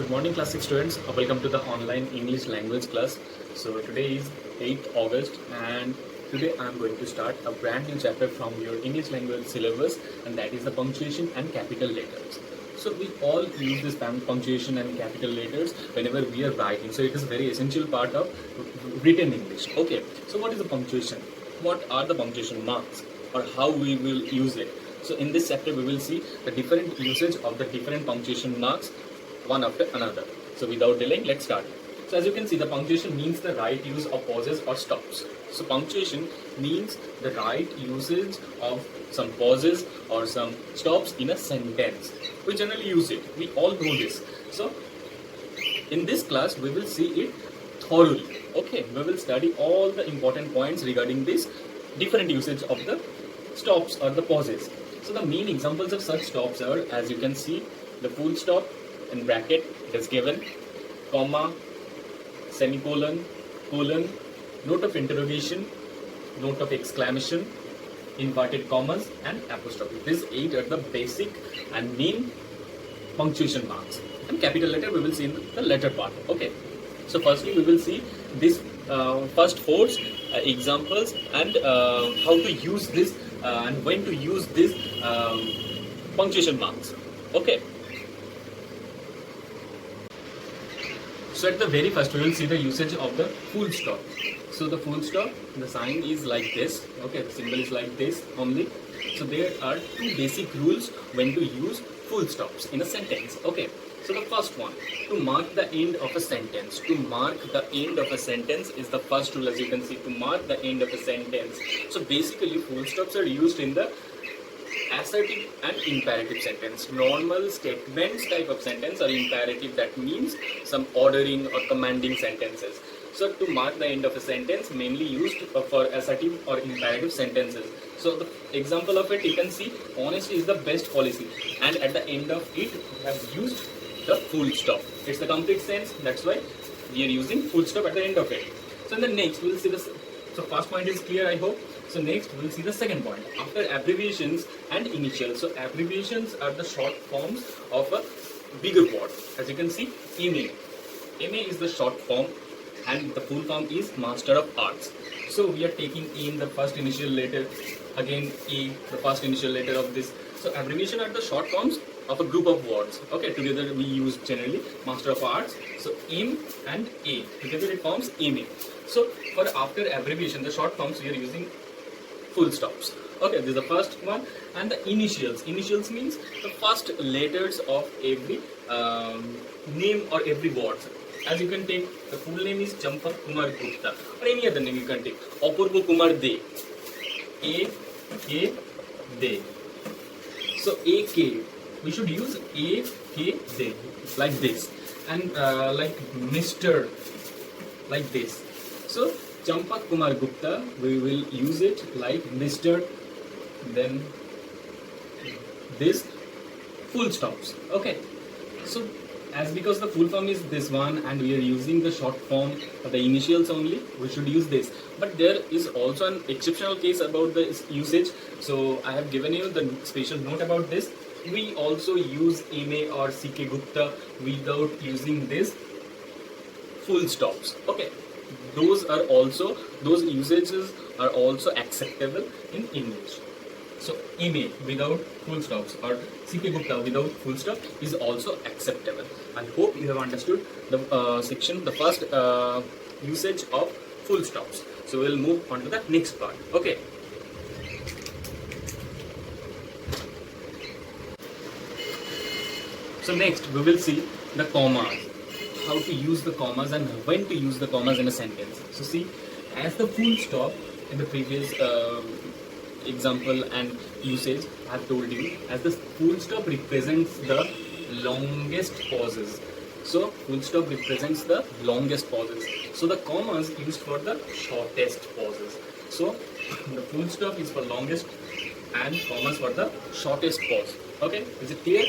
Good morning, class 6 students. Welcome to the online English language class. So today is 8th August, and today I am going to start a brand new chapter from your English language syllabus, and that is the punctuation and capital letters. So we all use this punctuation and capital letters whenever we are writing. So it is a very essential part of written English. Okay. So what is the punctuation? What are the punctuation marks, or how we will use it? So in this chapter we will see the different usage of the different punctuation marks one after another. So without delaying, let's start. So as you can see, the punctuation means the right use of pauses or stops. So punctuation means the right usage of some pauses or some stops in a sentence. We generally use it. We all know this. So in this class, we will see it thoroughly. Okay, we will study all the important points regarding this different usage of the stops or the pauses. So the main examples of such stops are, as you can see, the full stop in bracket is given, comma, semicolon, colon, note of interrogation, note of exclamation, inverted commas, and apostrophe. These 8 are the basic and main punctuation marks. And capital letter we will see in the latter part. Okay. So firstly we will see this first 4 examples and how to use this and when to use this punctuation marks. Okay. So at the very first we will see the usage of the full stop. So the full stop, the sign is like this. Okay, the symbol is like this only. So there are 2 basic rules when to use full stops in a sentence. Okay. So the first one, to mark the end of a sentence. To mark the end of a sentence is the first rule, as you can see, to mark the end of a sentence. So basically full stops are used in the assertive and imperative sentence. Normal statements type of sentence or imperative, that means some ordering or commanding sentences. So to mark the end of a sentence, mainly used for assertive or imperative sentences. So the example of it, you can see, honesty is the best policy, and at the end of it we have used the full stop. It's the complete sense, that's why we are using full stop at the end of it. So in the next we'll see this. So first point is clear, I hope. So next we'll see the second point, after abbreviations and initials. So abbreviations are the short forms of a bigger word. As you can see, MA. MA is the short form and the full form is Master of Arts. So we are taking in the first initial letter, again A, the first initial letter of this. So abbreviation are the short forms of a group of words. Okay, together we use generally Master of Arts. So M and A, together it forms MA. So for after abbreviation, the short forms, we are using full stops. Okay, this is the first one. And the initials. Initials means the first letters of every name or every word. As you can take, the full name is Champak Kumar Gupta, or any other name you can take. Apurva Kumar De. A K De. So A K, we should use A K De like this, and like Mr. like this. So Champak Kumar Gupta, we will use it like Mr. Then this full stops. Okay. So as because the full form is this one and we are using the short form of the initials only, we should use this. But there is also an exceptional case about the usage. So I have given you the special note about this. We also use MA or CK Gupta without using this full stops. Okay. Those usages are also acceptable in English. So MA without full stops or CK Gupta without full stop is also acceptable. I hope you have understood the section, the first usage of full stops. So we'll move on to the next part. Okay. So next we will see the commas. How to use the commas and when to use the commas in a sentence. So see, as the full stop in the previous example and usage I have told you, as the full stop represents the longest pauses. So full stop represents the longest pauses. So the commas used for the shortest pauses. So the full stop is for longest and commas for the shortest pause. Okay, is it clear?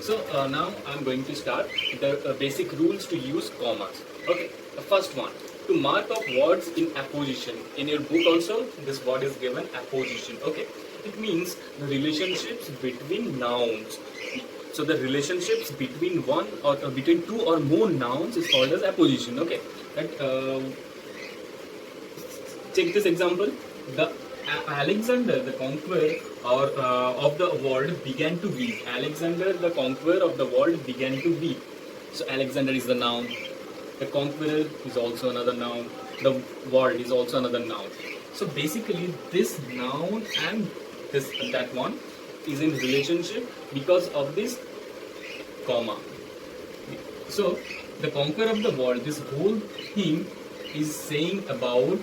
So now I am going to start the basic rules to use commas. Okay, the first one, to mark off words in apposition. In your book also, this word is given apposition. Okay, it means the relationships between nouns. So the relationships between one or between two or more nouns is called as apposition. Okay, that take this example. The Alexander the Conqueror or of the world began to weep. Alexander the Conqueror of the world began to weep. So Alexander is the noun. The conqueror is also another noun. The world is also another noun. So basically, this noun and that one is in relationship because of this comma. So the conqueror of the world, this whole thing is saying about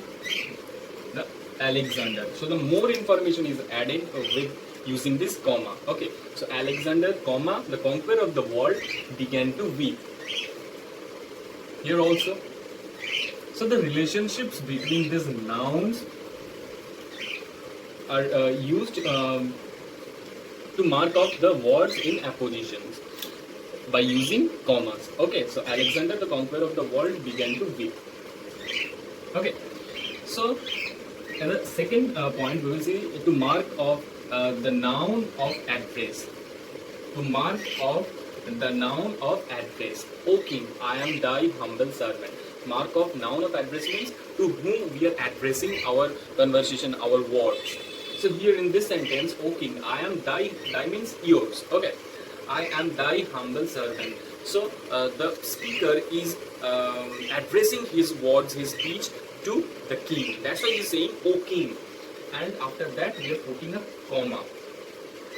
the Alexander. So the more information is added with using this comma. Okay. So Alexander, comma, the conqueror of the world began to weep. Here also. So the relationships between these nouns are used to mark off the words in appositions by using commas. Okay, so Alexander the Conqueror of the world began to weep. Okay, so and the second point we will see to mark off the noun of address. To mark off the noun of address. O king, I am thy humble servant. Mark of noun of address means to whom we are addressing our conversation, our words. So here in this sentence, O king, I am thy means yours. Okay, I am thy humble servant. So the speaker is addressing his words, his speech to the king. That's why he's saying, O king. And after that, we are putting a comma.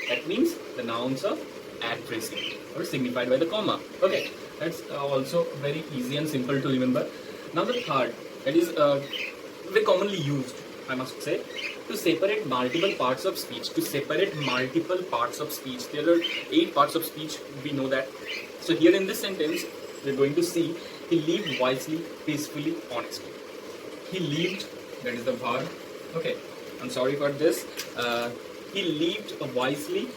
That means the nouns of addressing or signified by the comma. Okay, that's also very easy and simple to remember. Now the third, that is very commonly used, I must say, to separate multiple parts of speech. To separate multiple parts of speech. There are 8 parts of speech, we know that. So here in this sentence, we're going to see, he lived wisely, peacefully, honestly. He lived, that is the verb. Okay, I'm sorry for this. He lived wisely,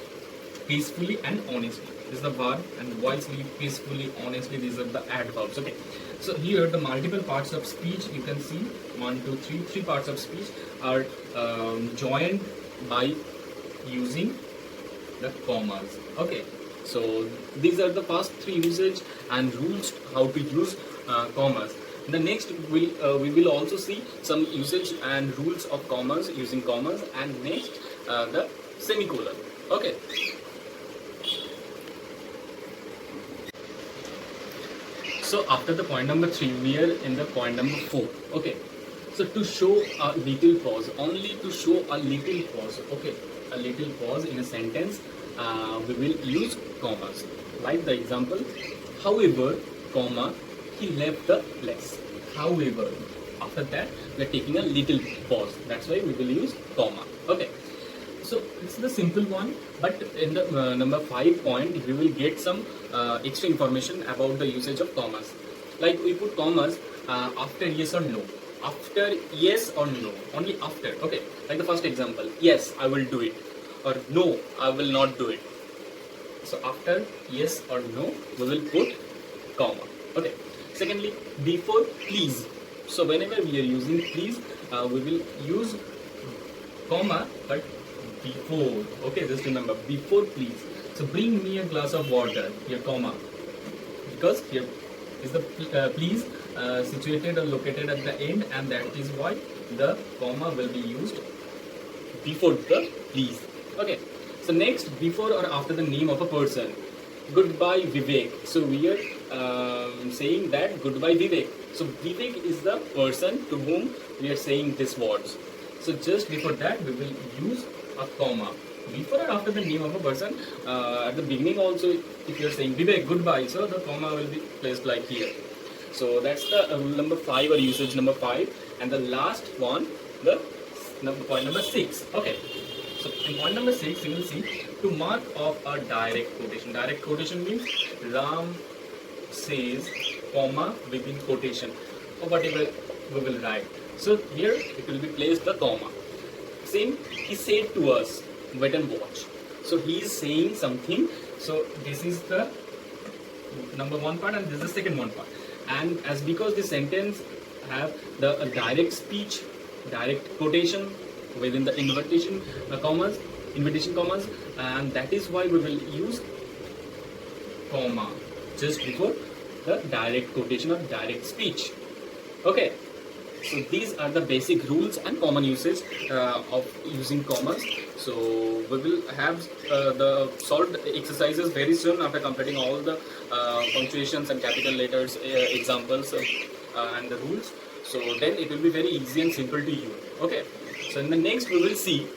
peacefully and honestly. This is the verb, and wisely, peacefully, honestly, these are the adverbs. Okay. So here the multiple parts of speech, you can see 1, 2, 3, 3 parts of speech are joined by using the commas. Okay. So these are the first 3 usage and rules how to use commas. The next we will also see some usage and rules of commas using commas, and next the semicolon. Okay. So after the point number 3, we are in the point number 4. Okay. So to show a little pause, only to show a little pause. Okay, a little pause in a sentence, we will use commas. Like the example, however, comma, he left the place. However, after that, we are taking a little pause. That's why we will use comma. Okay. So it's the simple one, but in the number 5 point, we will get some extra information about the usage of commas. Like we put commas after yes or no. After yes or no. Only after. Okay. Like the first example. Yes, I will do it. Or no, I will not do it. So after yes or no, we will put comma. Okay. Secondly, before please. So whenever we are using please, we will use comma, but before. Okay, just remember, before please. So bring me a glass of water, here comma, because here is the please situated or located at the end, and that is why the comma will be used before the please. Okay, so next, before or after the name of a person. Goodbye Vivek. So we are saying that goodbye Vivek. So Vivek is the person to whom we are saying these words. So just before that, we will use a comma. Before or after the name of a person, at the beginning also, if you are saying Vivek, goodbye, so the comma will be placed like here. So that's the rule number 5 or usage number 5. And the last one, the point number 6. Okay. So in point number 6, you will see to mark off a direct quotation. Direct quotation means Ram says, comma, within quotation, or whatever we will write. So here it will be placed the comma. Same, he said to us, wait and watch. So he is saying something. So this is the number 1 part, and this is the second 1 part. And as because the sentence have the direct speech, direct quotation within the invitation commas, and that is why we will use comma just before the direct quotation or direct speech. Okay, so these are the basic rules and common usage of using commas. So we will have the solved exercises very soon after completing all the punctuations and capital letters examples and the rules. So then it will be very easy and simple to you. Okay, so in the next we will see.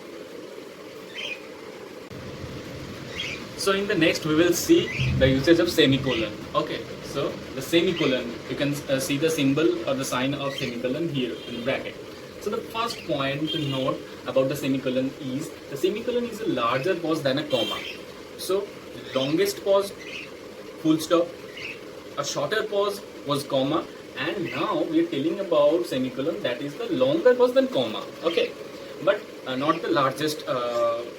So in the next we will see the usage of semicolon. Okay, so the semicolon, you can see the symbol or the sign of semicolon here in the bracket. So the first point to note about the semicolon is the semicolon is a larger pause than a comma. So longest pause, full stop, a shorter pause was comma, and now we are telling about semicolon that is the longer pause than comma. Okay, but not the largest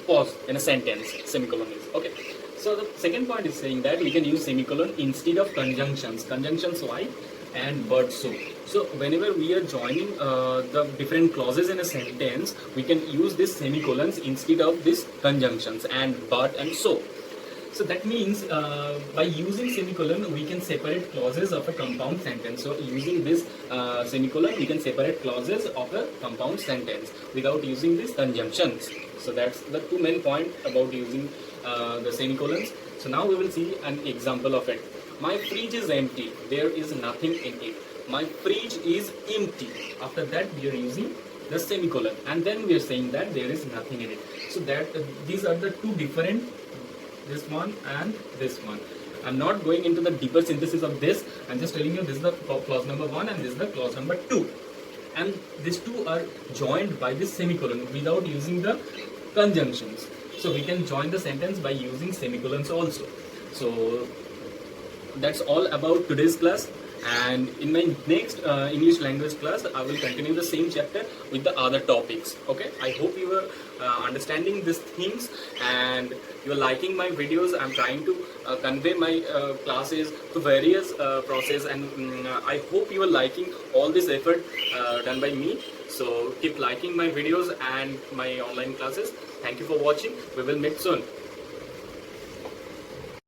pause in a sentence. Semicolon is okay. So the second point is saying that we can use semicolon instead of conjunctions. Conjunctions like and but so. So whenever we are joining the different clauses in a sentence, we can use this semicolons instead of this conjunctions and but and so. So that means by using semicolon, we can separate clauses of a compound sentence. So using this semicolon, we can separate clauses of a compound sentence without using these conjunctions. So that's the two main points about using the semicolons. So now we will see an example of it. My fridge is empty. There is nothing in it. My fridge is empty. After that, we are using the semicolon, and then we are saying that there is nothing in it. So that these are the two different, this one and this one. I'm not going into the deeper synthesis of this. I'm just telling you this is the clause number 1 and this is the clause number 2. And these two are joined by this semicolon without using the conjunctions. So we can join the sentence by using semicolons also. So that's all about today's class. And in my next English language class, I will continue the same chapter with the other topics. Okay, I hope you are understanding these things and you are liking my videos. I'm trying to convey my classes to various process, and I hope you are liking all this effort done by me. So keep liking my videos and my online classes. Thank you for watching. We will meet soon.